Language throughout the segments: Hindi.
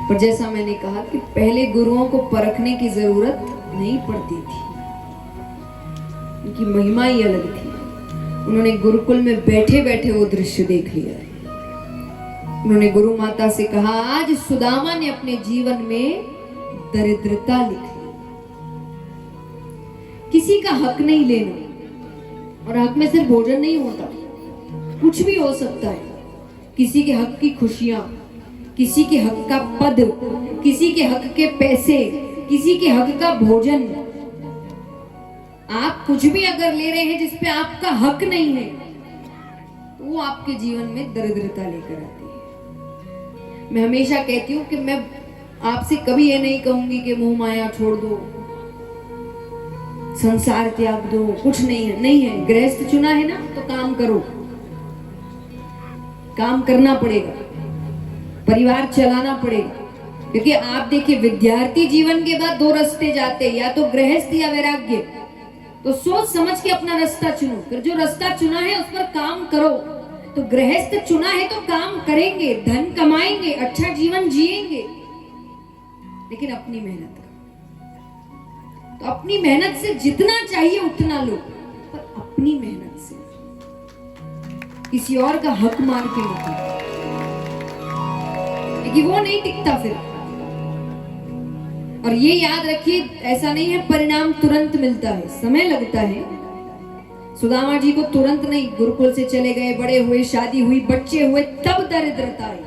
पर जैसा मैंने कहा कि पहले गुरुओं को परखने की जरूरत नहीं पड़ती थी, उनकी महिमा ही अलग थी। उन्होंने गुरुकुल में बैठे बैठे वो दृश्य देख लिया। उन्होंने गुरु माता से कहा, आज सुदामा ने अपने जीवन में दरिद्रता लिख ली। किसी का हक नहीं लेना, और हक में सिर्फ भोजन नहीं होता, कुछ भी हो सकता है। किसी के हक की खुशियां, किसी के हक का पद, किसी के हक के पैसे, किसी के हक का भोजन। आप कुछ भी अगर ले रहे हैं जिस पे आपका हक नहीं है, तो वो आपके जीवन में दरिद्रता लेकर आती है। मैं हमेशा कहती हूँ कि मैं आपसे कभी ये नहीं कहूंगी कि मोह माया छोड़ दो, संसार त्याग दो, कुछ नहीं है। नहीं है, गृहस्थ चुना है ना, तो काम करो, काम करना पड़ेगा, परिवार चलाना पड़ेगा। क्योंकि आप देखिए, विद्यार्थी जीवन के बाद दो रास्ते जाते हैं, या तो गृहस्थ या वैराग्य। तो सोच समझ के अपना रास्ता चुनो, फिर जो रास्ता चुना है उस पर काम करो। तो गृहस्थ चुना है तो काम करेंगे, धन कमाएंगे, अच्छा जीवन जिएंगे, लेकिन अपनी मेहनत का। तो अपनी मेहनत से जितना चाहिए उतना लो, पर अपनी मेहनत से, किसी और का हक मार के मत लो, क्योंकि वो नहीं टिकता फिर। और ये याद रखिए, ऐसा नहीं है परिणाम तुरंत मिलता है, समय लगता है। सुदामा जी को तुरंत नहीं, गुरुकुल से चले गए, बड़े हुए, शादी हुई, बच्चे हुए, तब दरिद्रता आई।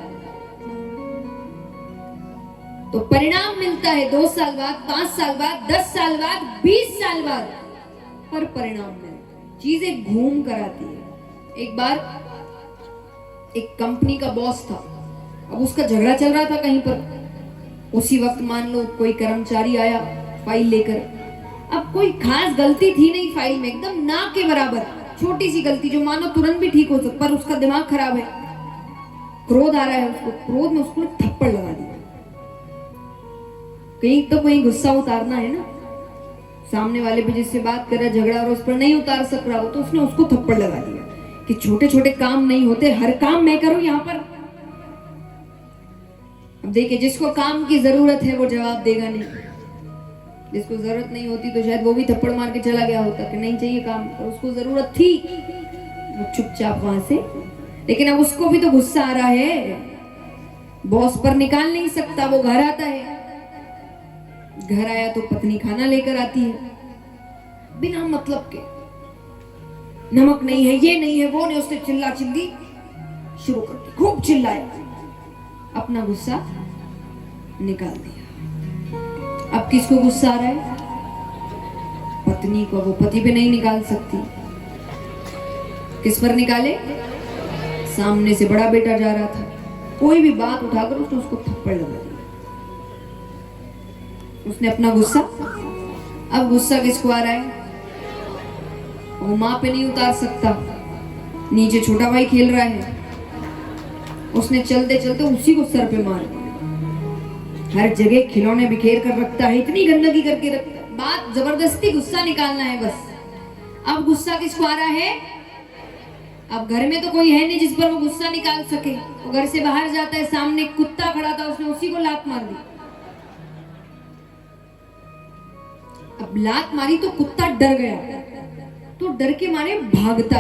तो परिणाम मिलता है 2 साल बाद, 5 साल बाद, 10 साल बाद, 20 साल बाद, पर परिणाम मिलता, चीजें घूम कर आती है। एक बार एक कंपनी का बॉस था, अब उसका झगड़ा चल रहा था कहीं पर। उसी वक्त मान लो कोई कर्मचारी आया फाइल लेकर। अब कोई खास गलती थी नहीं फाइल में, एकदम ना के बराबर, छोटी सी गलती जो मानो तुरंत भी ठीक हो सकती, पर उसका दिमाग खराब है, क्रोध आ रहा है उसको, क्रोध में उसको थप्पड़ लगा दिया। कहीं तो कहीं गुस्सा उतारना है ना, सामने वाले पे जिससे बात कर रहा, झगड़ा और उस पर नहीं उतार सक रहा हो, तो उसने उसको थप्पड़ लगा दिया कि छोटे छोटे काम नहीं होते, हर काम मैं करूं यहाँ पर। अब देखिए, जिसको काम की जरूरत है वो जवाब देगा नहीं, जिसको जरूरत नहीं होती तो शायद वो भी थप्पड़ मार के चला गया होता कि नहीं चाहिए काम, और उसको जरूरत थी, वो चुपचाप वहां से। लेकिन अब उसको भी तो गुस्सा आ रहा है, बॉस पर निकाल नहीं सकता, वो घर आता है। घर आया तो पत्नी खाना लेकर आती है, बिना मतलब के, नमक नहीं है, ये नहीं है, वो नहीं, उसने चिल्ला चिल्ली शुरू कर दी, खूब चिल्लाया, अपना गुस्सा निकाल दिया। अब किसको गुस्सा आ रहा है? पत्नी को। वो पति पे नहीं निकाल सकती, किस पर निकाले? सामने से बड़ा बेटा जा रहा था, कोई भी बात उठाकर उसने उसको थप्पड़ लगा दिया। उसने अपना गुस्सा, अब गुस्सा किसको आ रहा है? वो माँ पे नहीं उतार सकता, नीचे छोटा भाई खेल रहा है, उसने चलते चलते उसी को सर पे मार दिया। हर जगह खिलौने बिखेर कर रखता है, इतनी गंदगी करके रखता है। बात जबरदस्ती गुस्सा निकालना है बस। अब गुस्सा किसको आ रहा है? अब घर में तो कोई है नहीं जिस पर वो गुस्सा निकाल सके। वो घर से बाहर जाता है, सामने कुत्ता खड़ा था, उसने उसी को लात मार दी। अब लात मारी तो कुत्ता डर गया, तो डर के मारे भागता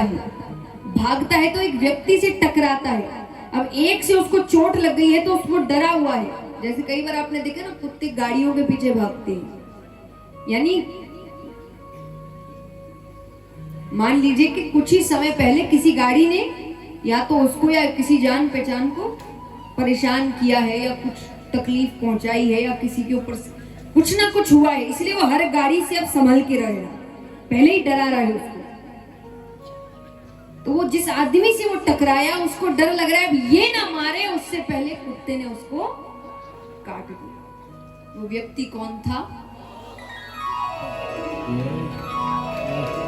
है तो एक व्यक्ति से टकराता है। अब एक से उसको चोट लग गई है तो उसको डरा हुआ है। जैसे कई बार आपने देखा ना, कुत्ते गाड़ियों के पीछे भागते हैं, यानी मान लीजिए कि कुछ ही समय पहले किसी गाड़ी ने या तो उसको या किसी जान पहचान को परेशान किया है, या कुछ तकलीफ पहुंचाई है, या किसी के ऊपर कुछ ना कुछ हुआ है, इसलिए वो हर गाड़ी से अब संभल के रहेगा, पहले ही डरा रहा है उसको। तो वो जिस आदमी से वो टकराया, उसको डर लग रहा है अब ये ना मारे, उससे पहले कुत्ते ने उसको काट दिया। वो व्यक्ति कौन था?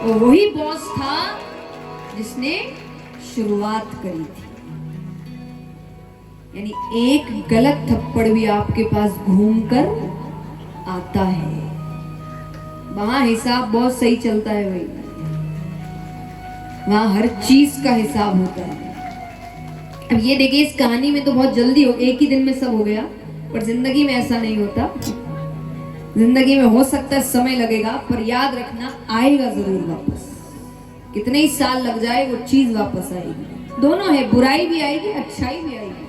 वो वही बॉस था जिसने शुरुआत करी थी। यानी एक गलत थप्पड़ भी आपके पास घूमकर आता है, वहां हिसाब बहुत सही चलता है भाई, वहां हर चीज का हिसाब होता है। अब ये देखिए, इस कहानी में तो बहुत जल्दी हो, एक ही दिन में सब हो गया, पर जिंदगी में ऐसा नहीं होता। जिंदगी में हो सकता है समय लगेगा, पर याद रखना आएगा जरूर वापस। कितने ही साल लग जाए वो चीज वापस आएगी। दोनों है, बुराई भी आएगी, अच्छाई भी आएगी।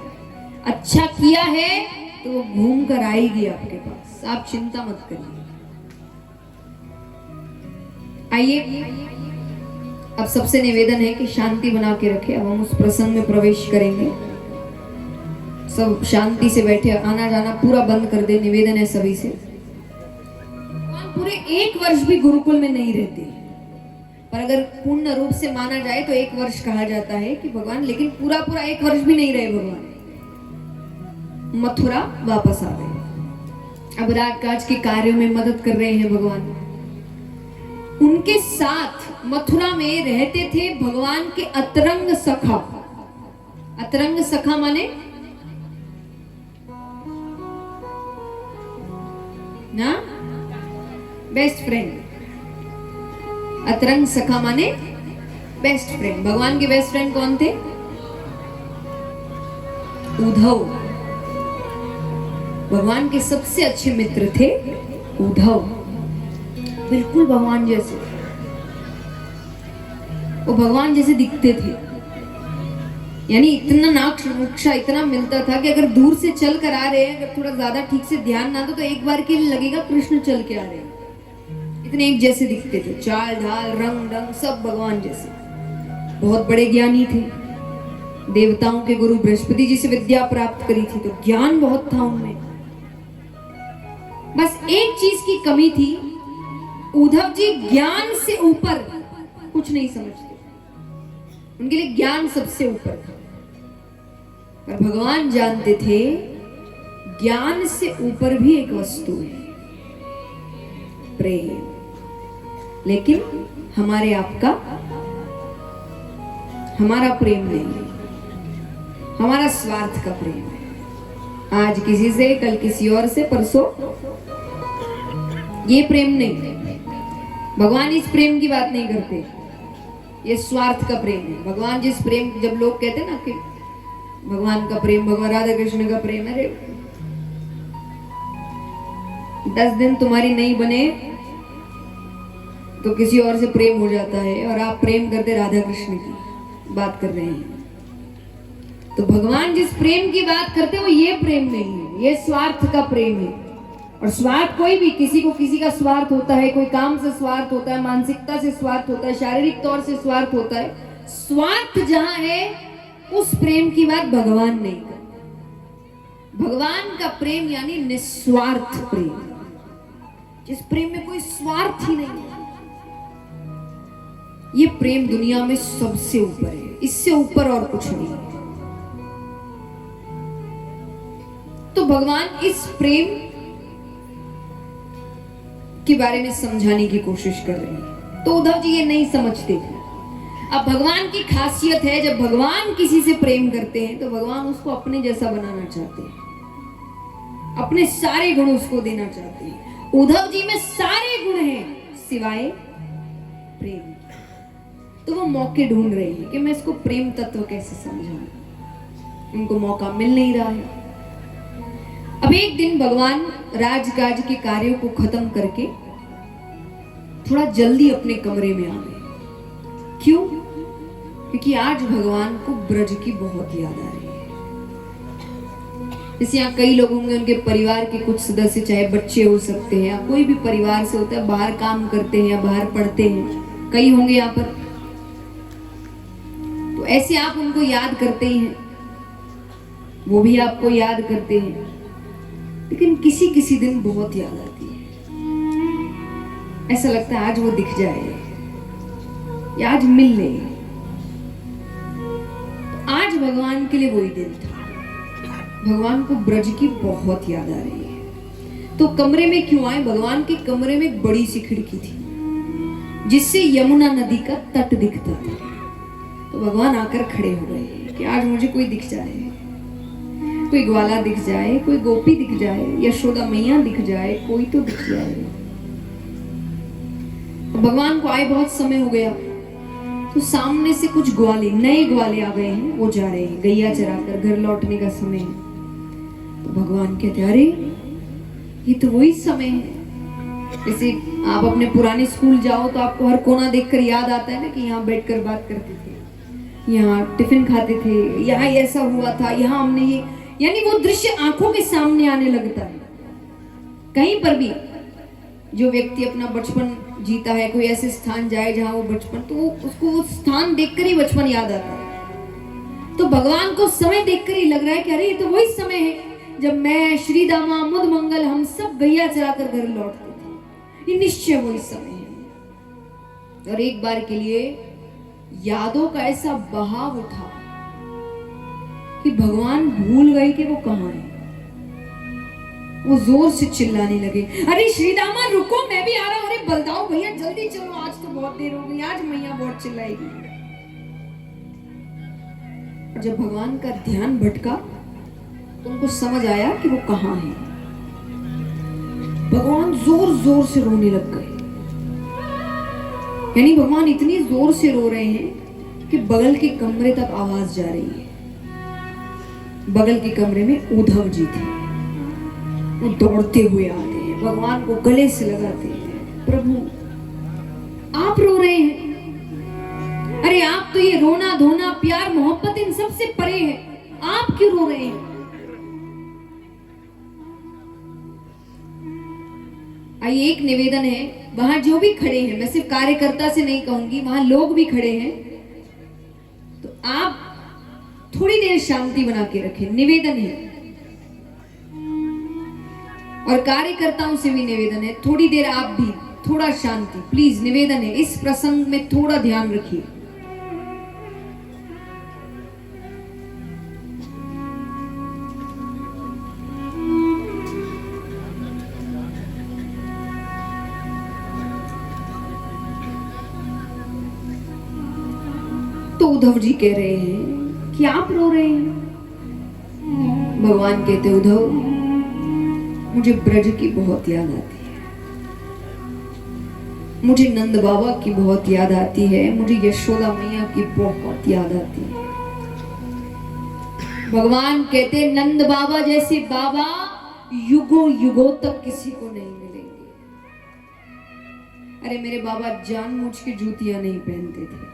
अच्छा किया है तो वो घूम कर आएगी आपके पास, आप चिंता मत करिए। आइए, अब सबसे निवेदन है कि शांति बना के रखें। अब हम उस प्रसंग में प्रवेश करेंगे। सब शांति से बैठे, आना जाना पूरा बंद कर दे, निवेदन है सभी से। पूरे 1 वर्ष भी गुरुकुल में नहीं रहते, पर अगर पूर्ण रूप से माना जाए तो 1 वर्ष कहा जाता है कि भगवान, लेकिन पूरा 1 वर्ष भी नहीं रहे भगवान, मथुरा वापस आ गए। अब राजकाज के कार्यों में मदद कर रहे हैं भगवान। उनके साथ मथुरा में रहते थे भगवान के अतरंग सखा। अतरंग सखा माने ना, बेस्ट फ्रेंड। अतरंग सखा माने बेस्ट फ्रेंड। भगवान के बेस्ट फ्रेंड कौन थे? उद्धव। भगवान के सबसे अच्छे मित्र थे उद्धव, बिल्कुल भगवान जैसे। वो भगवान जैसे दिखते थे, यानी इतना नाक नुक्शा इतना मिलता था कि अगर दूर से चल कर आ रहे हैं, अगर थोड़ा ज्यादा ठीक से ध्यान ना दो तो एक बार के लिए लगेगा कृष्ण चल के आ रहे हैं। इतने एक जैसे दिखते थे, चाल ढाल रंग ढंग सब भगवान जैसे। बहुत बड़े ज्ञानी थे, देवताओं के गुरु बृहस्पति जी से विद्या प्राप्त करी थी, तो ज्ञान बहुत था उनमें। बस एक चीज की कमी थी, उद्धव जी ज्ञान से ऊपर कुछ नहीं समझते, उनके लिए ज्ञान सबसे ऊपर था। पर भगवान जानते थे ज्ञान से ऊपर भी एक वस्तु है, प्रेम। लेकिन हमारे आपका, हमारा प्रेम नहीं है, हमारा स्वार्थ का प्रेम है। आज किसी से, कल किसी और से, परसों, ये प्रेम नहीं। भगवान इस प्रेम की बात नहीं करते, ये स्वार्थ का प्रेम है। भगवान जिस प्रेम, जब लोग कहते हैं ना कि भगवान का प्रेम, भगवान राधा कृष्ण का प्रेम, अरे 10 दिन तुम्हारी नहीं बने तो किसी और से प्रेम हो जाता है, और आप प्रेम करते राधा कृष्ण की बात कर रहे हैं। तो भगवान जिस प्रेम की बात करते हैं वो ये प्रेम नहीं है, ये स्वार्थ का प्रेम है। और स्वार्थ, कोई भी किसी को किसी का स्वार्थ होता है, कोई काम से स्वार्थ होता है, मानसिकता से स्वार्थ होता है, शारीरिक तौर से स्वार्थ होता है। स्वार्थ जहां है उस प्रेम की बात भगवान नहीं करते। भगवान का प्रेम यानी निस्वार्थ प्रेम, जिस प्रेम में कोई स्वार्थ ही नहीं है। ये प्रेम दुनिया में सबसे ऊपर है, इससे ऊपर और कुछ नहीं है। तो भगवान इस प्रेम के बारे में समझाने की कोशिश कर रहे हैं, तो उद्धव जी ये नहीं समझते थे। अब भगवान की खासियत है, जब भगवान किसी से प्रेम करते हैं तो भगवान उसको अपने जैसा बनाना चाहते हैं, अपने सारे गुण उसको देना चाहते हैं। उद्धव जी में सारे गुण हैं सिवाय प्रेम। तो वो मौके ढूंढ रहे हैं कि मैं इसको प्रेम तत्व कैसे समझाऊं, उनको मौका मिल नहीं रहा है। अब एक दिन भगवान राजकाज के कार्यों को खत्म करके थोड़ा जल्दी अपने कमरे में आ गए। क्यों? क्योंकि आज भगवान को ब्रज की बहुत याद आ रही है। जैसे यहाँ कई लोग होंगे, उनके परिवार के कुछ सदस्य, चाहे बच्चे हो सकते हैं या कोई भी परिवार से होता है, बाहर काम करते हैं या बाहर पढ़ते हैं, कई होंगे यहाँ पर। तो ऐसे आप उनको याद करते ही हैं, वो भी आपको याद करते हैं, लेकिन किसी किसी दिन बहुत याद आती है। ऐसा लगता है आज वो दिख जाए या आज मिल ले। तो आज भगवान के लिए वही दिन था, भगवान को ब्रज की बहुत याद आ रही है। तो कमरे में क्यों आए? भगवान के कमरे में एक बड़ी सी खिड़की थी जिससे यमुना नदी का तट दिखता था। तो भगवान आकर खड़े हो गए कि आज मुझे कोई दिख जाए, कोई ग्वाला दिख जाए, कोई गोपी दिख जाए, यशोदा मैया दिख जाए, कोई तो दिख जाए। भगवान को आए बहुत समय हो गया, तो सामने से कुछ ग्वाले, नए ग्वाले आ गए हैं, वो जा रहे हैं गैया चराकर, घर लौटने का समय है। तो भगवान कहते अरे ये तो वही समय है। जैसे आप अपने पुराने स्कूल जाओ तो आपको हर कोना देखकर याद आता है ना कि यहाँ बैठकर बात करते थे, यहाँ टिफिन खाते थे, यहाँ ऐसा हुआ था, यहाँ हमने ये, यानी वो दृश्य आंखों के सामने आने लगता है। कहीं पर भी जो व्यक्ति अपना बचपन जीता है, कोई ऐसे स्थान जाए जहाँ वो बचपन, तो उसको वो स्थान देखकर ही बचपन याद आता है। तो भगवान को समय देखकर ही लग रहा है कि अरे ये तो वही समय है जब मैं, श्री दामा, मुद मंगल, हम सब गैया चराकर घर लौटते थे। ये निश्चय वही समय है। और एक बार के लिए यादों का ऐसा बहाव उठा कि भगवान भूल गए कि वो कहाँ है। वो जोर से चिल्लाने लगे, अरे श्रीदामा रुको, मैं भी आ रहा हूं, अरे बलदाओ भैया जल्दी चलो, आज तो बहुत देर हो गई, आज मैया बहुत चिल्लाएगी। और जब भगवान का ध्यान भटका तो उनको समझ आया कि वो कहाँ है। भगवान जोर जोर से रोने लग गए। यानी भगवान इतनी जोर से रो रहे हैं कि बगल के कमरे तक आवाज जा रही है। बगल के कमरे में उद्धव जी थे। वो दौड़ते हुए आते हैं, भगवान को गले से लगाते हैं, प्रभु आप रो रहे हैं, अरे आप तो ये रोना धोना प्यार मोहब्बत इन सब से परे है, आप क्यों रो रहे हैं? आइए एक निवेदन है, वहां जो भी खड़े हैं, मैं सिर्फ कार्यकर्ता से नहीं कहूंगी, वहां लोग भी खड़े हैं, तो आप थोड़ी देर शांति बना के रखें, निवेदन है। और कार्यकर्ताओं से भी निवेदन है, थोड़ी देर आप भी थोड़ा शांति, प्लीज निवेदन है, इस प्रसंग में थोड़ा ध्यान रखिए। तो उद्धव जी कह रहे हैं कि आप रो रहे हैं। भगवान कहते उद्धव, मुझे ब्रज की बहुत याद आती है, मुझे नंद बाबा की बहुत याद आती है, मुझे यशोदा मैया की बहुत याद आती है। भगवान कहते नंद बाबा जैसे बाबा युगों युगों तक किसी को नहीं मिलेंगे। अरे मेरे बाबा जानबूझ के जूतियां नहीं पहनते थे।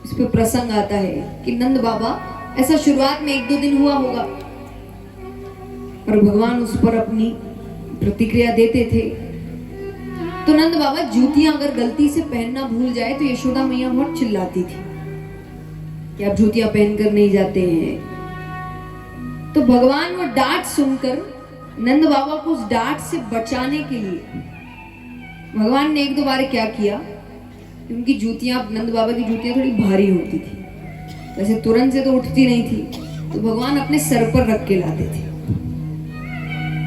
इस पे प्रसंग आता है कि नंद बाबा, ऐसा शुरुआत में 1-2 दिन हुआ होगा, और भगवान उस पर अपनी प्रतिक्रिया देते थे। तो नंद बाबा जूतियां अगर गलती से पहनना भूल जाए तो यशोदा मैया बहुत चिल्लाती थी कि आप जूतियां पहनकर नहीं जाते हैं। तो भगवान वो डांट सुनकर नंद बाबा को उस डांट से बचाने के लिए भगवान ने 1-2 बार क्या किया, उनकी जूतियां, नंद बाबा की जूतियां थोड़ी भारी होती थी, वैसे तुरंत से तो उठती नहीं थी, तो भगवान अपने सर पर रख के लाते थे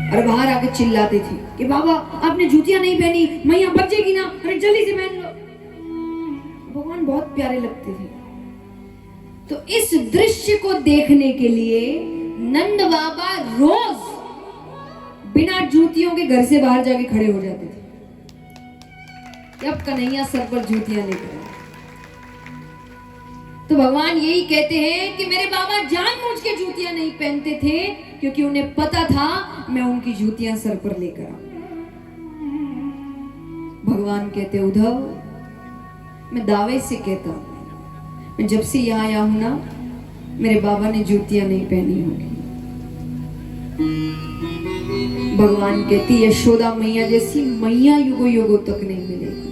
और बाहर आके चिल्लाते थे कि बाबा आपने जूतियां नहीं पहनी, मैया बचेगी ना, अरे जल्दी से पहन लो। भगवान बहुत प्यारे लगते थे। तो इस दृश्य को देखने के लिए नंद बाबा रोज बिना जूतियों के घर से बाहर जाके खड़े हो जाते थे कि अब कन्हैया सर पर जूतियां लेकर। तो भगवान यही कहते हैं कि मेरे बाबा जानबूझ के जूतियां नहीं पहनते थे, क्योंकि उन्हें पता था मैं उनकी जूतियां सर पर लेकर आऊं। भगवान कहते उद्धव, मैं दावे से कहता हूं, मैं जब से यहाँ आया हूं ना, मेरे बाबा ने जूतियां नहीं पहनी होगी। भगवान कहती यशोदा मैया जैसी मैया युगों युगों तक नहीं मिलेगी।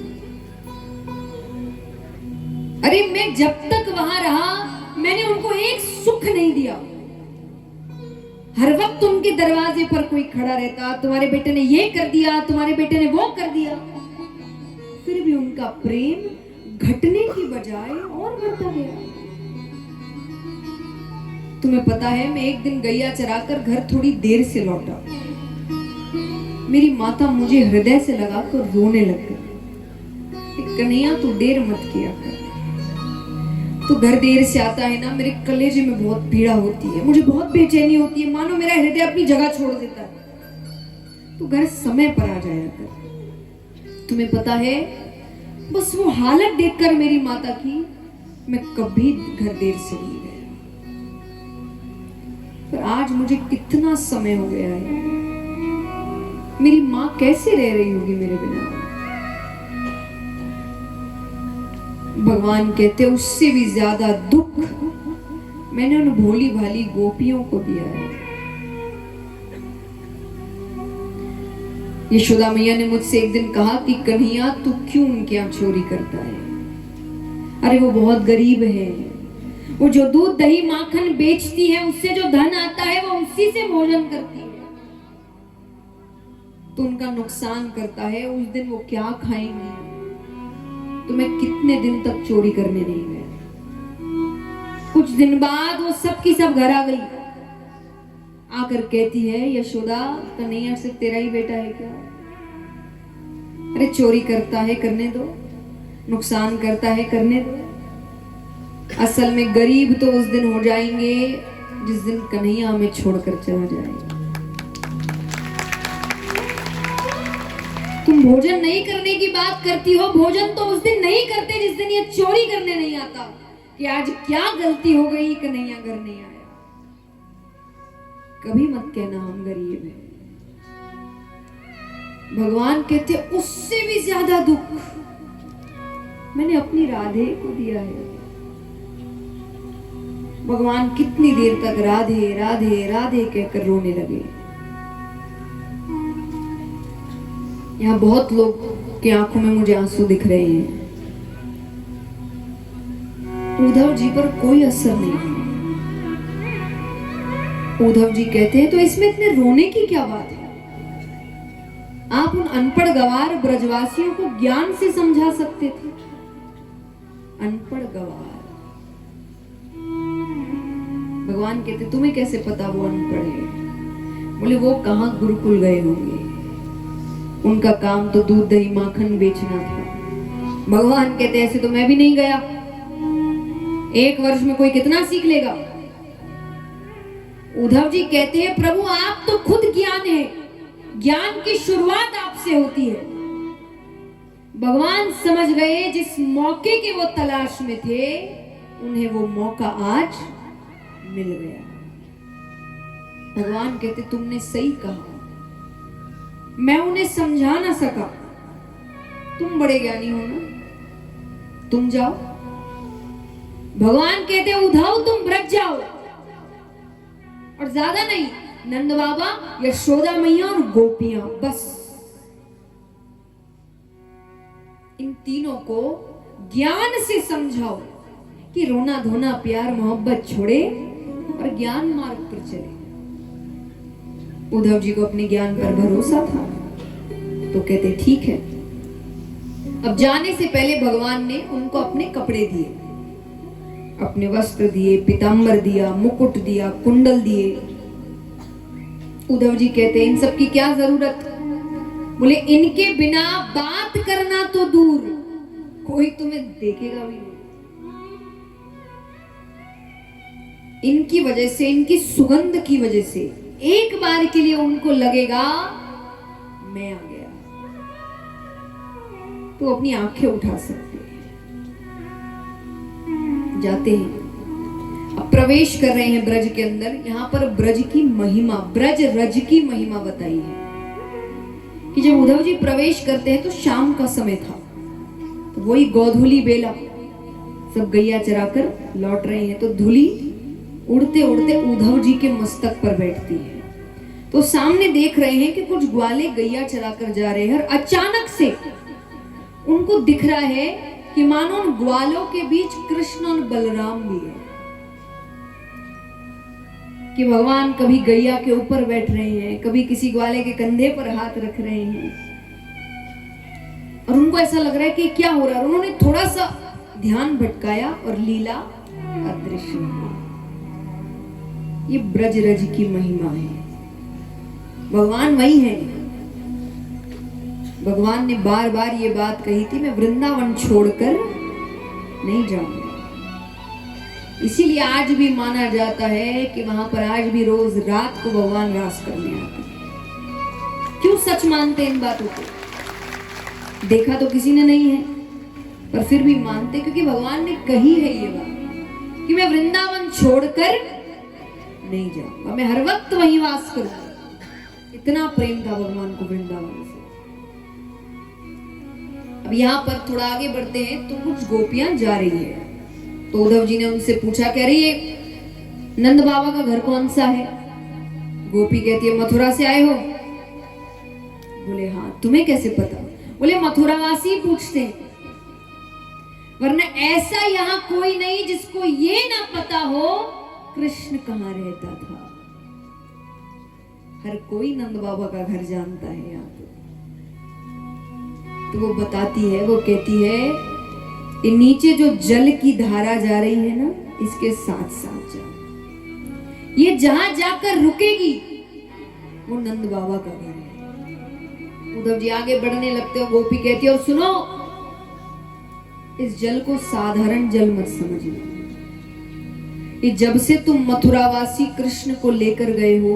अरे मैं जब तक वहां रहा मैंने उनको एक सुख नहीं दिया। हर वक्त उनके दरवाजे पर कोई खड़ा रहता, तुम्हारे बेटे ने ये कर दिया, तुम्हारे बेटे ने वो कर दिया, फिर भी उनका प्रेम घटने की बजाय और बढ़ता गया। तुम्हें पता है, मैं एक दिन गैया चराकर घर थोड़ी देर से लौटा, मेरी माता मुझे हृदय से लगाकर रोने लग गई, कन्हैया तू देर मत किया कर, तो घर देर से आता है ना, मेरे कलेजे में बहुत पीड़ा होती है, मुझे बहुत बेचैनी होती है, मानो मेरा हृदय अपनी जगह छोड़ देता है, तो घर समय पर आ जाया कर। तुम्हें पता है बस वो हालत देखकर मेरी माता की मैं कभी घर देर से नहीं गया। पर आज मुझे कितना समय हो गया है, मेरी माँ कैसे रह रही होगी मेरे बिना। भगवान कहते उससे भी ज्यादा दुख मैंने उन भोली भाली गोपियों को दिया है। यशोदा मैया ने मुझसे एक दिन कहा कि कन्हैया तू क्यों उनके यहाँ चोरी करता है? अरे वो बहुत गरीब है, वो जो दूध दही माखन बेचती है उससे जो धन आता है वो उसी से भोजन करती है, तो उनका नुकसान करता है। उस दिन वो क्या खाएंगी? तो मैं कितने दिन तक चोरी करने नहीं गया। कुछ दिन बाद वो सब की सब घर आ गई, आकर कहती है यशोदा कन्हैया से तेरा ही बेटा है क्या? अरे चोरी करता है करने दो, नुकसान करता है करने दो। असल में गरीब तो उस दिन हो जाएंगे जिस दिन कन्हैया हमें छोड़कर चला जाएगा। तुम भोजन नहीं करने की बात करती हो, भोजन तो उस दिन नहीं करते जिस दिन ये चोरी करने नहीं आता कि आज क्या गलती हो गई कन्हैया घर नहीं आया। कभी मत कहना हम गरीब हैं। भगवान कहते उससे भी ज्यादा दुख मैंने अपनी राधे को दिया है। भगवान कितनी देर तक राधे राधे राधे कहकर रोने लगे। यहाँ बहुत लोग की आंखों में मुझे आंसू दिख रहे हैं। उद्धव जी पर कोई असर नहीं। उद्धव जी कहते हैं तो इसमें इतने रोने की क्या बात है? आप उन अनपढ़ गवार ब्रजवासियों को ज्ञान से समझा सकते थे। अनपढ़ गवार, भगवान कहते तुम्हें कैसे पता वो अनपढ़ है? बोले वो कहां गुरुकुल गए होंगे, उनका काम तो दूध दही माखन बेचना था। भगवान कहते ऐसे तो मैं भी नहीं गया। एक वर्ष में कोई कितना सीख लेगा? उद्धव जी कहते हैं प्रभु आप तो खुद ज्ञान है, ज्ञान की शुरुआत आपसे होती है। भगवान समझ गए जिस मौके के वो तलाश में थे उन्हें वो मौका आज मिल गया। भगवान कहते तुमने सही कहा, मैं उन्हें समझा ना सका। तुम बड़े ज्ञानी हो ना, तुम जाओ। भगवान कहते उद्धव तुम ब्रज जाओ, और ज्यादा नहीं, नंद बाबा यशोदा मैया और गोपियां, बस इन तीनों को ज्ञान से समझाओ कि रोना धोना प्यार मोहब्बत छोड़े और ज्ञान मार्ग पर चले। उद्धव जी को अपने ज्ञान पर भरोसा था, तो कहते ठीक है। अब जाने से पहले भगवान ने उनको अपने कपड़े दिए, अपने वस्त्र दिए, पीतांबर दिया, मुकुट दिया, कुंडल दिए। उद्धव जी कहते इन सब की क्या जरूरत? बोले इनके बिना बात करना तो दूर, कोई तुम्हें देखेगा भी नहीं। इनकी वजह से, इनकी सुगंध की वजह से एक बार के लिए उनको लगेगा मैं आ गया, तो अपनी आंखें उठा सकते हैं। जाते हैं, अब प्रवेश कर रहे हैं ब्रज के अंदर। यहाँ पर ब्रज की महिमा, ब्रज रज की महिमा बताई है कि जब उद्धव जी प्रवेश करते हैं तो शाम का समय था, तो वही गोधूली बेला, सब गैया चराकर लौट रहे हैं, तो धूली उड़ते उड़ते उद्धव जी के मस्तक पर बैठती है। तो सामने देख रहे हैं कि कुछ ग्वाले गैया चराकर जा रहे हैं, और अचानक से उनको दिख रहा है कि मानो उन ग्वालों के बीच कृष्ण और बलराम भी है, कि भगवान कभी गैया के ऊपर बैठ रहे हैं, कभी किसी ग्वाले के कंधे पर हाथ रख रहे हैं, और उनको ऐसा लग रहा है कि क्या हो रहा है। उन्होंने थोड़ा सा ध्यान भटकाया और लीला अदृश्य हुई। ये ब्रज रज की महिमा है। भगवान वही है। भगवान ने बार बार ये बात कही थी, मैं वृंदावन छोड़कर नहीं जाऊंगा। इसीलिए आज भी माना जाता है कि वहां पर आज भी रोज रात को भगवान रास करने आते हैं। क्यों सच मानते हैं इन बातों को? देखा तो किसी ने नहीं है, पर फिर भी मानते, क्योंकि भगवान ने कही है ये बात कि मैं वृंदावन छोड़कर नहीं जाऊंगा, मैं हर वक्त वहीं वास करूंगा। इतना प्रेम था भगवान को वृंदावन से। अब यहाँ पर थोड़ा आगे बढ़ते हैं तो कुछ गोपियां जा रही है, तो उद्धव जी ने उनसे पूछा, कह रही है नंद बाबा का घर कौन सा है? गोपी कहती है मथुरा से आए हो? बोले हाँ। तुम्हें कैसे पता? बोले मथुरावासी पूछते हैं, वरना ऐसा यहाँ कोई नहीं जिसको ये ना पता हो कृष्ण कहाँ रहता था। हर कोई नंद बाबा का घर जानता है यहाँ पे। तो वो बताती है, वो कहती है ये नीचे जो जल की धारा जा रही है ना, इसके साथ साथ जाओ, ये जहां जाकर रुकेगी वो नंद बाबा का घर है। उद्धव जी आगे बढ़ने लगते हो, गोपी कहती है और सुनो, इस जल को साधारण जल मत समझना। ये जब से तुम मथुरावासी कृष्ण को लेकर गए हो,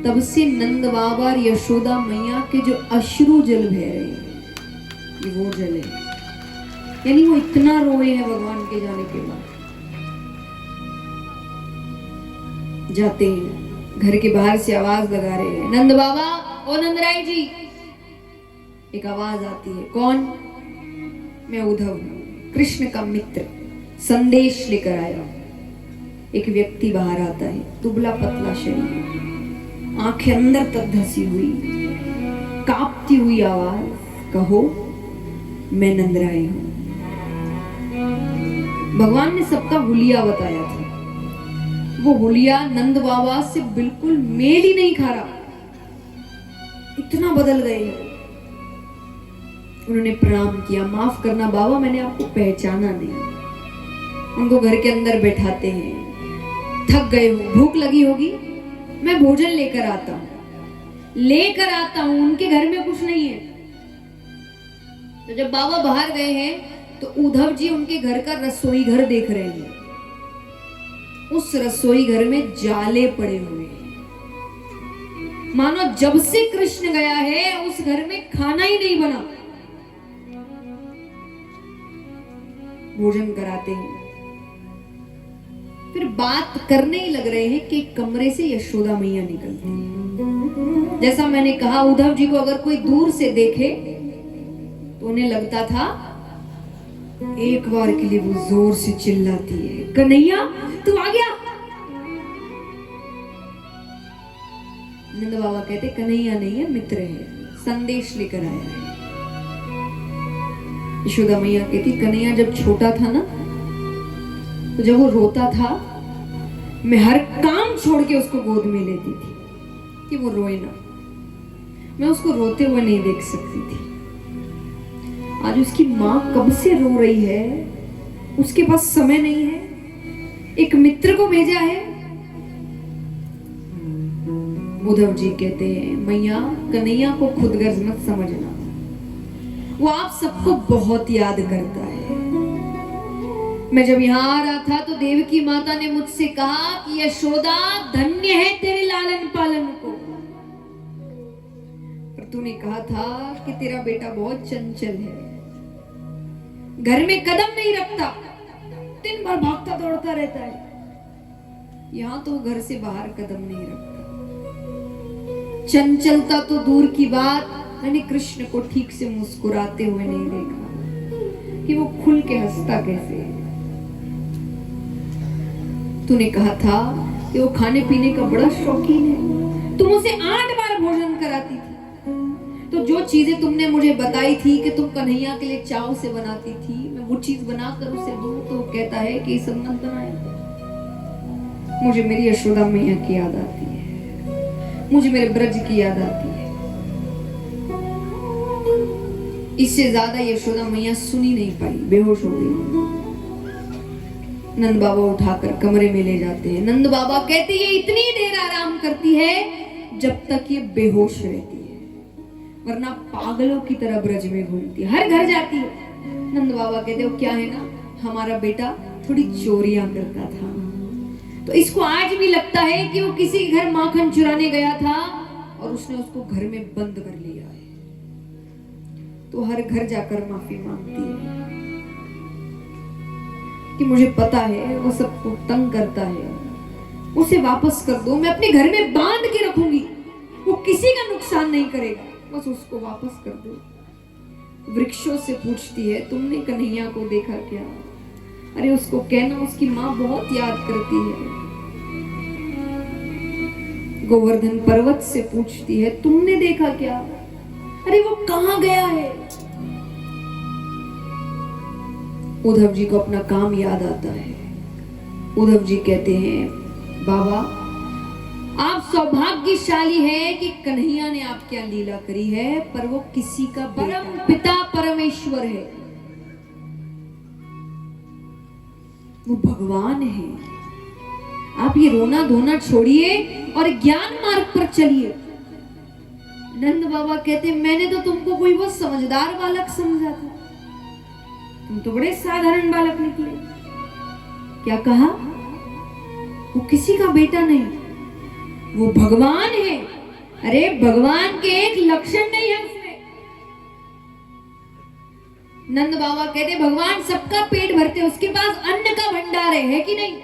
तब से नंद बाबा और यशोदा मैया के जो अश्रु जल बह रहे हैं, ये वो जल है। यानी वो इतना रोए हैं भगवान के जाने के बाद। जाते हैं, घर के बाहर से आवाज लगा रहे हैं, नंद बाबा, ओ नंदराय जी। एक आवाज आती है, कौन? मैं उद्धव हूं, कृष्ण का मित्र, संदेश लेकर आया हूं। एक व्यक्ति बाहर आता है, दुबला पतला शरीर, आंखें अंदर तक धसी हुई, कांपती हुई आवाज, कहो मैं नंदराय हूं। भगवान ने सबका हुलिया बताया था, वो हुलिया नंद बाबा से बिल्कुल मेल ही नहीं खा रहा, इतना बदल गए। उन्होंने प्रणाम किया, माफ करना बाबा, मैंने आपको पहचाना नहीं। उनको घर के अंदर बैठाते हैं, थक गए हो, भूख लगी होगी, मैं भोजन लेकर आता हूं, उनके घर में कुछ नहीं है। तो जब बाबा बाहर गए हैं तो उद्धव जी उनके घर का रसोई घर देख रहे हैं। उस रसोई घर में जाले पड़े हुए हैं, मानो जब से कृष्ण गया है उस घर में खाना ही नहीं बना। भोजन कराते हैं, फिर बात करने ही लग रहे हैं कि कमरे से यशोदा मैया निकलती है। जैसा मैंने कहा, उद्धव जी को अगर कोई दूर से देखे तो उन्हें लगता था एक बार के लिए वो जोर से चिल्लाती है, कन्हैया तू आ गया। नंद बाबा कहते कन्हैया नहीं है, मित्र है, संदेश लेकर आया है। यशोदा मैया कहती कन्हैया जब छोटा था ना, तो जब वो रोता था, मैं हर काम छोड़ के उसको गोद में लेती थी कि वो रोए ना। मैं उसको रोते हुए नहीं देख सकती थी। आज उसकी माँ कब से रो रही है, उसके पास समय नहीं है, एक मित्र को भेजा है। उद्धव जी कहते हैं मैया, कन्हैया को खुदगर्ज मत समझना, वो आप सबको बहुत याद करता है। मैं जब यहाँ आ रहा था तो देवकी माता ने मुझसे कहा कि यशोदा धन्य है तेरे लालन पालन को, पर तूने कहा था कि तेरा बेटा बहुत चंचल है, घर में कदम नहीं रखता, दिन भर भागता दौड़ता रहता है। यहाँ तो घर से बाहर कदम नहीं रखता। चंचलता तो दूर की बात, मैंने कृष्ण को ठीक से मुस्कुराते हुए नहीं देखा कि वो खुल के हंसता कैसे है। तूने कहा था कि वो खाने पीने का बड़ा शौकीन है, तुम उसे 8 बार भोजन कराती थी। तो जो चीजें तुमने मुझे बताई थी कि तुम कन्हैया के लिए चाव से बनाती थी, मैं वो चीज बनाकर उसे दूं तो कहता है कि सब मत बनाए। मुझे मेरी यशोदा मैया की याद आती है, मुझे मेरे ब्रज की याद आती है। इससे ज्यादा यशोदा मैया सुनी नहीं पाई, बेहोश हो गई। नंद बाबा उठाकर कमरे में ले जाते हैं। नंद बाबा कहते ये इतनी देर आराम करती है जब तक ये बेहोश रहती है, वरना पागलों की तरह ब्रज में घूमती है, हर घर जाती है। नंद बाबा कहते वो क्या है ना, हमारा बेटा थोड़ी चोरियां करता था, तो इसको आज भी लगता है कि वो किसी घर माखन चुराने गया था और उसने उसको घर में बंद कर लिया है, तो हर घर जाकर माफी मांगती है। कि मुझे पता है वो सबको तंग करता है, उसे वापस कर दो, मैं अपने घर में बांध के रखूंगी, वो किसी का नुकसान नहीं करेगा, बस उसको वापस कर दो। वृक्षों से पूछती है तुमने कन्हैया को देखा क्या? अरे उसको कहना उसकी माँ बहुत याद करती है। गोवर्धन पर्वत से पूछती है तुमने देखा क्या? अरे वो कहाँ गया है? उद्धव जी को अपना काम याद आता है। उद्धव जी कहते हैं बाबा आप सौभाग्यशाली है कि कन्हैया ने आपके यहाँ लीला करी है, पर वो किसी का परम पिता परमेश्वर है, वो भगवान है। आप ये रोना धोना छोड़िए और ज्ञान मार्ग पर चलिए। नंद बाबा कहते मैंने तो तुमको कोई वो समझदार बालक समझा था, तुम तो बड़े साधारण बालक निकले। क्या कहा? वो किसी का बेटा नहीं, वो भगवान है। अरे भगवान के एक लक्षण नहीं है उसमें। नंद बाबा कहते भगवान सबका पेट भरते, उसके पास अन्न का भंडार है कि नहीं?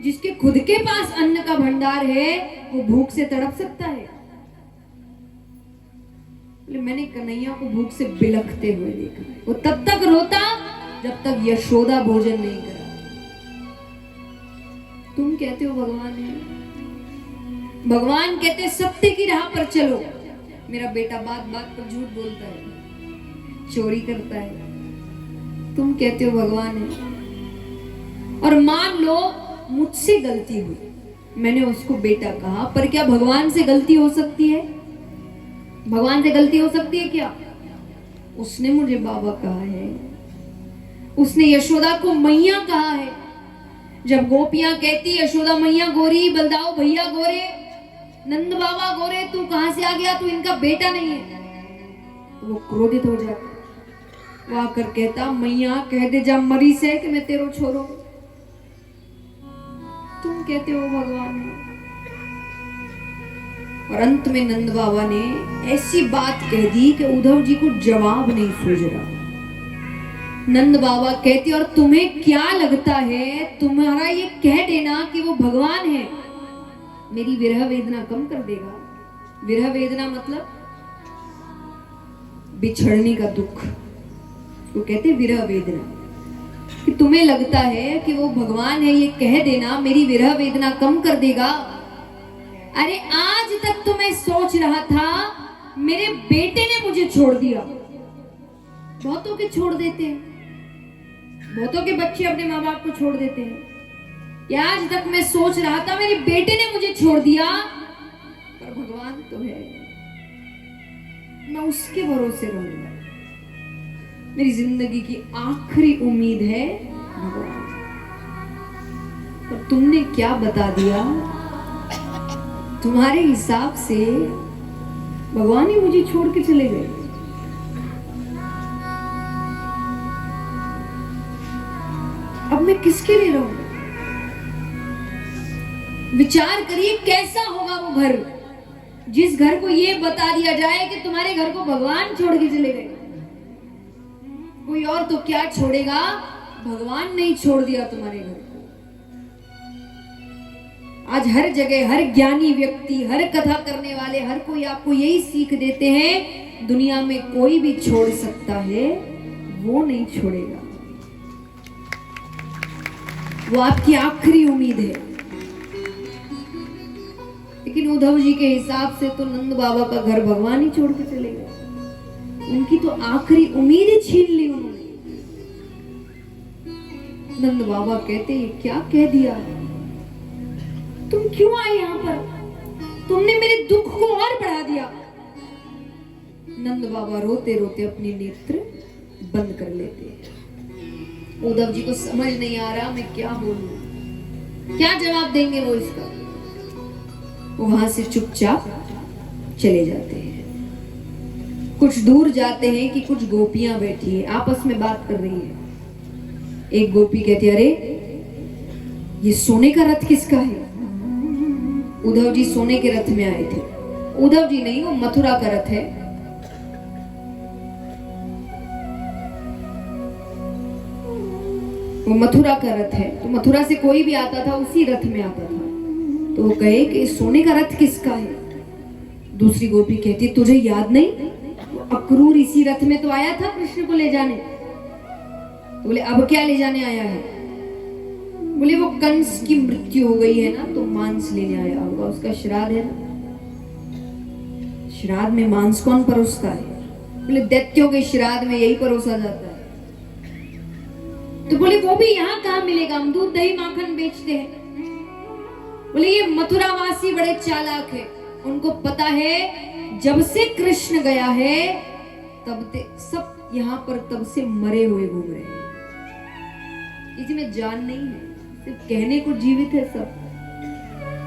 जिसके खुद के पास अन्न का भंडार है वो भूख से तड़प सकता है? मैंने कन्हैया को भूख से बिलखते हुए देखा है। वो तब तक रोता जब तक यशोदा भोजन नहीं करा। तुम कहते हो भगवान है, भगवान कहते सत्य की राह पर चलो। मेरा बेटा बात बात पर झूठ बोलता है, चोरी करता है, तुम कहते हो भगवान है। और मान लो मुझसे गलती हुई, मैंने उसको बेटा कहा, पर क्या भगवान से गलती हो सकती है? भगवान से गलती हो सकती है क्या? उसने मुझे बाबा कहा है, उसने यशोदा को मैया कहा है। जब गोपियां कहती यशोदा मैया गोरी, बलदाओ भैया गोरे, नंद बाबा गोरे, तू कहां से आ गया, तू इनका बेटा नहीं है, तो वो क्रोधित हो जाता। वो आकर कहता मैया कह दे जा मरी से कि मैं तेरो छोरो। तुम कहते हो भगवान है। और अंत में नंद बाबा ने ऐसी बात कह दी कि उद्धव जी को जवाब नहीं सूझ रहा। नंद बाबा कहते और तुम्हें क्या लगता है, तुम्हारा ये कह देना कि वो भगवान है मेरी विरह वेदना कम कर देगा? विरह वेदना मतलब बिछड़ने का दुख, वो कहते विरह वेदना। कि तुम्हें लगता है कि वो भगवान है, ये कह देना मेरी विरह वेदना कम कर देगा? अरे आज तक तो मैं सोच रहा था मेरे बेटे ने मुझे छोड़ दिया। बहुतों के छोड़ देते हैं, बहुतों के बच्चे अपने माँ बाप को छोड़ देते हैं। या आज तक मैं सोच रहा था मेरे बेटे ने मुझे छोड़ दिया, पर भगवान तो है, मैं उसके भरोसे रहूंगा। मेरी जिंदगी की आखिरी उम्मीद है भगवान। पर तुमने क्या बता दिया? तुम्हारे हिसाब से भगवान ही मुझे छोड़ के चले गए। अब मैं किसके लिए रहूं? विचार करिए कैसा होगा वो घर जिस घर को ये बता दिया जाए कि तुम्हारे घर को भगवान छोड़ के चले गए। कोई और तो क्या छोड़ेगा, भगवान नहीं छोड़ दिया तुम्हारे घर को। आज हर जगह हर ज्ञानी व्यक्ति, हर कथा करने वाले, हर कोई आपको यही सीख देते हैं दुनिया में कोई भी छोड़ सकता है, वो नहीं छोड़ेगा, वो आपकी आखिरी उम्मीद है। लेकिन उद्धव जी के हिसाब से तो नंद बाबा का घर भगवान ही छोड़ के चले गए। उनकी तो आखिरी उम्मीद ही छीन ली उन्होंने। नंद बाबा कहते ये क्या कह दिया? तुम क्यों आए यहाँ पर? तुमने मेरे दुख को और बढ़ा दिया। नंद बाबा रोते रोते अपने नेत्र बंद कर लेते हैं। उद्धव जी को समझ नहीं आ रहा मैं क्या बोलूं, क्या जवाब देंगे वो इसका। वो वहां से चुपचाप चले जाते हैं। कुछ दूर जाते हैं कि कुछ गोपियां बैठी है, आपस में बात कर रही है। एक गोपी कहती अरे ये सोने का रथ किसका है? उद्धव जी सोने के रथ में आए थे। उद्धव जी नहीं, वो मथुरा का रथ है। वो मथुरा का रथ है, तो मथुरा से कोई भी आता था उसी रथ में आता था। तो वो कहे कि सोने का रथ किसका है? दूसरी गोपी कहती तुझे याद नहीं, अक्रूर इसी रथ में तो आया था कृष्ण को ले जाने। तो बोले अब क्या ले जाने आया है? बोले वो कंस की मृत्यु हो गई है ना, तो मांस लेने आया होगा, उसका श्राद्ध है ना। श्राद्ध में मांस कौन परोसता है? बोले दैत्यों के श्राद्ध में यही परोसा जाता है। तो बोले वो भी यहाँ कहाँ मिलेगा, हम दूध दही माखन बेचते हैं। बोले ये मथुरावासी बड़े चालाक है, उनको पता है जब से कृष्ण गया है तब से सब यहाँ पर तब से मरे हुए घूम रहे हैं, इसमें जान नहीं है, सिर्फ कहने को जीवित है सब।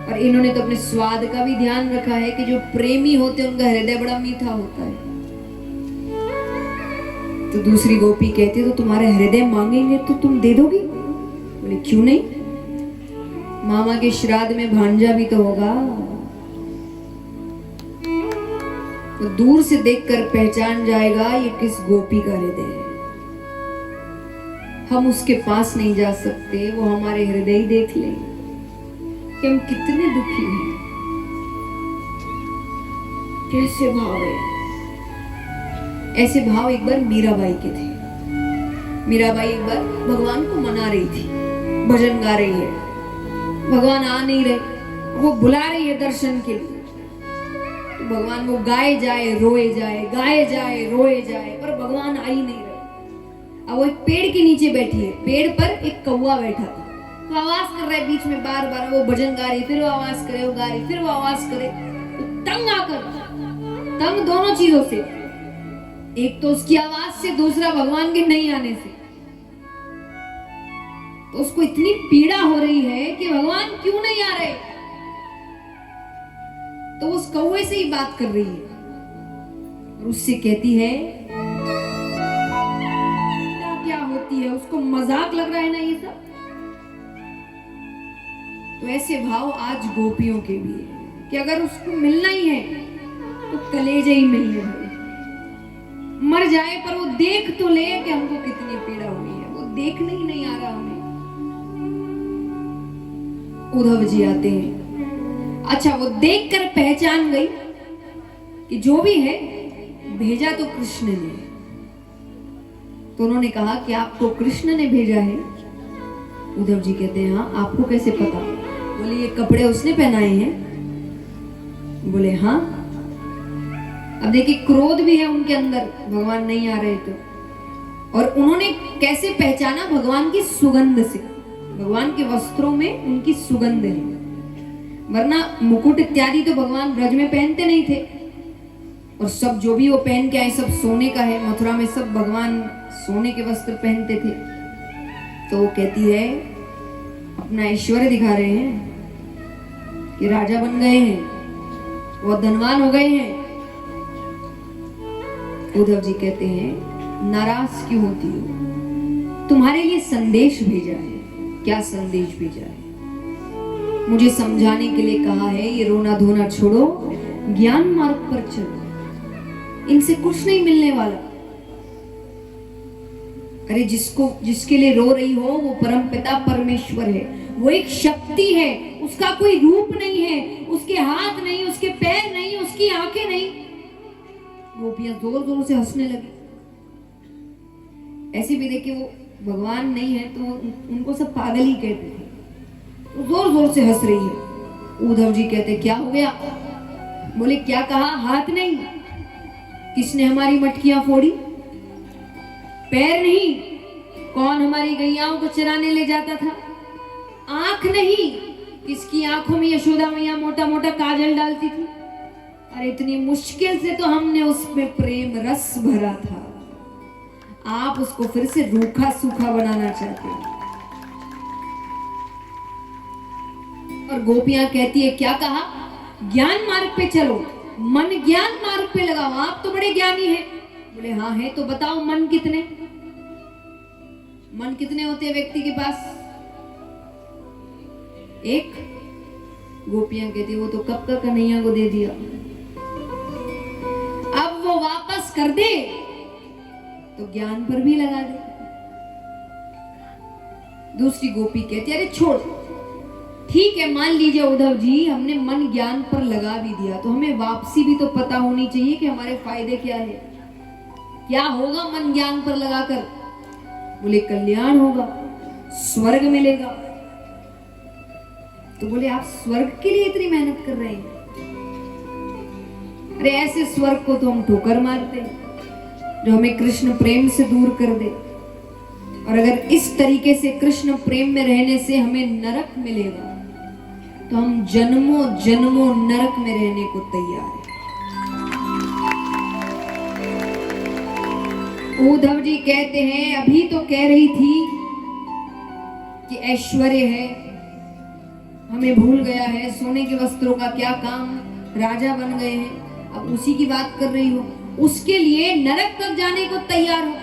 और इन्होंने तो अपने स्वाद का भी ध्यान रखा है कि जो प्रेमी होते हैं उनका हृदय बड़ा मीठा होता है। तो दूसरी गोपी कहती तो तुम्हारे हृदय मांगेंगे तो तुम दे दोगी? बोले क्यों नहीं, मामा के श्राद्ध में भांजा भी तो होगा। तो दूर से देखकर पहचान जाएगा ये किस गोपी का हृदय है। हम उसके पास नहीं जा सकते, वो हमारे हृदय ही देख ले कि हम कितने दुखी हैं, कैसे भाव है। ऐसे भाव एक बार मीराबाई के थे। मीराबाई एक बार भगवान को मना रही थी, भजन गा रही है, भगवान आ नहीं रहे, वो बुला रही है दर्शन के लिए। तो भगवान वो गाए जाए रोए जाए, गाए जाए रोए जाए, पर भगवान आ ही नहीं रहे। अब वो एक पेड़ के नीचे बैठी है, पेड़ पर एक कौवा बैठा था, तो आवाज कर रहा है बीच में बार बार, वो भजन गा रही, फिर वो आवाज करे, वो गा रही, फिर वो आवाज करे। तो तंग आकर, तंग दोनों चीजों से, एक तो उसकी आवाज से, दूसरा भगवान के नहीं आने से। तो उसको इतनी पीड़ा हो रही है कि भगवान क्यों नहीं आ रहे। तो उस कौवे से ही बात कर रही है और उससे कहती है क्या होती है, उसको मजाक लग रहा है ना ये सब। तो ऐसे भाव आज गोपियों के भी है कि अगर उसको मिलना ही है तो कलेजे ही मिलने हैं, मर जाए पर वो देख तो ले कि हमको कितनी पीड़ा हुई है। वो देखने ही नहीं आ रहा हमें। उद्धव जी आते हैं, अच्छा वो देखकर पहचान गई कि जो भी है भेजा तो कृष्ण ने। तो उन्होंने कहा कि आपको कृष्ण ने भेजा है? उद्धव जी कहते हैं हाँ, आपको कैसे पता? बोले ये कपड़े उसने पहनाए हैं। बोले हाँ। अब देखिए क्रोध भी है उनके अंदर, भगवान नहीं आ रहे तो। और उन्होंने कैसे पहचाना? भगवान की सुगंध से, भगवान के वस्त्रों में उनकी सुगंध है, वरना मुकुट इत्यादि तो भगवान ब्रज में पहनते नहीं थे। और सब जो भी वो पहन के आए सब सोने का है, मथुरा में सब भगवान सोने के वस्त्र पहनते थे। तो वो कहती है अपना ऐश्वर्य दिखा रहे हैं कि राजा बन गए हैं, बहुत धनवान हो गए हैं। उद्धव जी कहते हैं नाराज क्यों होती हो? तुम्हारे लिए संदेश भेजा है। क्या संदेश भेजा है? मुझे समझाने के लिए कहा है ये रोना धोना छोड़ो, ज्ञान मार्ग पर चलो, इनसे कुछ नहीं मिलने वाला। अरे जिसके लिए रो रही हो वो परमपिता परमेश्वर है, वो एक शक्ति है, उसका कोई रूप नहीं है, उसके हाथ नहीं, उसके पैर नहीं, उसकी आंखें नहीं। गोपियां जोर जोर से हंसने लगी। ऐसे भी देखिए वो भगवान नहीं है तो उनको सब पागल ही कहते थे, तो जोर जोर से हंस रही है। उद्धव जी कहते क्या हो गया? बोले क्या कहा? हाथ नहीं, किसने हमारी मटकियां फोड़ी? पैर नहीं, कौन हमारी गैयाओं को चराने ले जाता था? आंख नहीं, किसकी आंखों में यशोदा मैया मोटा मोटा काजल डालती थी? और इतनी मुश्किल से तो हमने उसमें प्रेम रस भरा था, आप उसको फिर से रूखा सूखा बनाना चाहते हैं। और गोपियां कहती है क्या कहा? ज्ञान मार्ग पे चलो, मन ज्ञान मार्ग पे लगाओ, आप तो बड़े ज्ञानी हैं। बोले हाँ है, तो बताओ मन कितने? मन कितने होते हैं व्यक्ति के पास? एक। गोपियां कहती वो तो कब का कन्हैया को दे दिया, अब वो वापस कर दे तो ज्ञान पर भी लगा दे। दूसरी गोपी कहती अरे छोड़, ठीक है मान लीजिए उद्धव जी हमने मन ज्ञान पर लगा भी दिया, तो हमें वापसी भी तो पता होनी चाहिए कि हमारे फायदे क्या है, क्या होगा मन ज्ञान पर लगाकर। बोले कल्याण होगा, स्वर्ग मिलेगा। तो बोले आप स्वर्ग के लिए इतनी मेहनत कर रहे हैं? अरे ऐसे स्वर्ग को तो हम ठोकर मारते जो हमें कृष्ण प्रेम से दूर कर दे। और अगर इस तरीके से कृष्ण प्रेम में रहने से हमें नरक मिलेगा तो हम जन्मों जन्मों नरक में रहने को तैयार हैं। उद्धव जी कहते हैं अभी तो कह रही थी कि ऐश्वर्य है, हमें भूल गया है, सोने के वस्त्रों का क्या काम, राजा बन गए हैं, अब उसी की बात कर रही हो, उसके लिए नरक तक जाने को तैयार हो।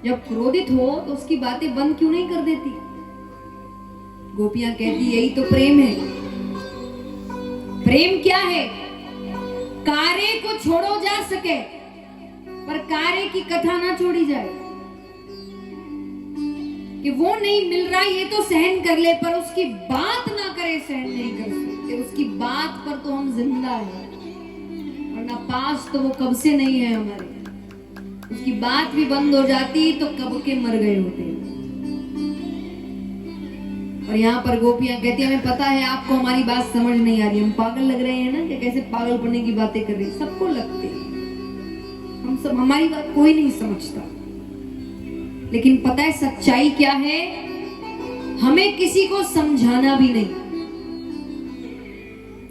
जब क्रोधित हो तो उसकी बातें बंद क्यों नहीं कर देती? गोपियां कहती यही तो प्रेम है। प्रेम क्या है? कार्य को छोड़ो जा सके पर कार्य की कथा ना छोड़ी जाए, कि वो नहीं मिल रहा ये तो सहन कर ले, पर उसकी बात ना करे सहन नहीं कर सकते। उसकी बात पर तो हम जिंदा हैं, वरना पास तो वो कब से नहीं है हमारे। उसकी बात भी बंद हो जाती तो कब के मर गए होते। और यहाँ पर गोपियां कहती हमें पता है आपको हमारी बात समझ नहीं आ रही, हम पागल लग रहे हैं ना, कि कैसे पागल पड़ने की बातें कर रही, सबको लगते हैं हम सब, हमारी बात कोई नहीं समझता। लेकिन पता है सच्चाई क्या है? हमें किसी को समझाना भी नहीं,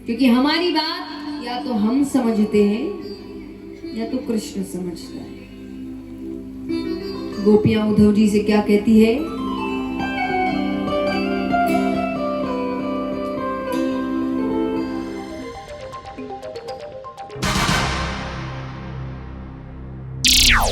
क्योंकि हमारी बात या तो हम समझते हैं या तो कृष्ण समझता है। गोपियां उद्धव जी से क्या कहती है? Wow.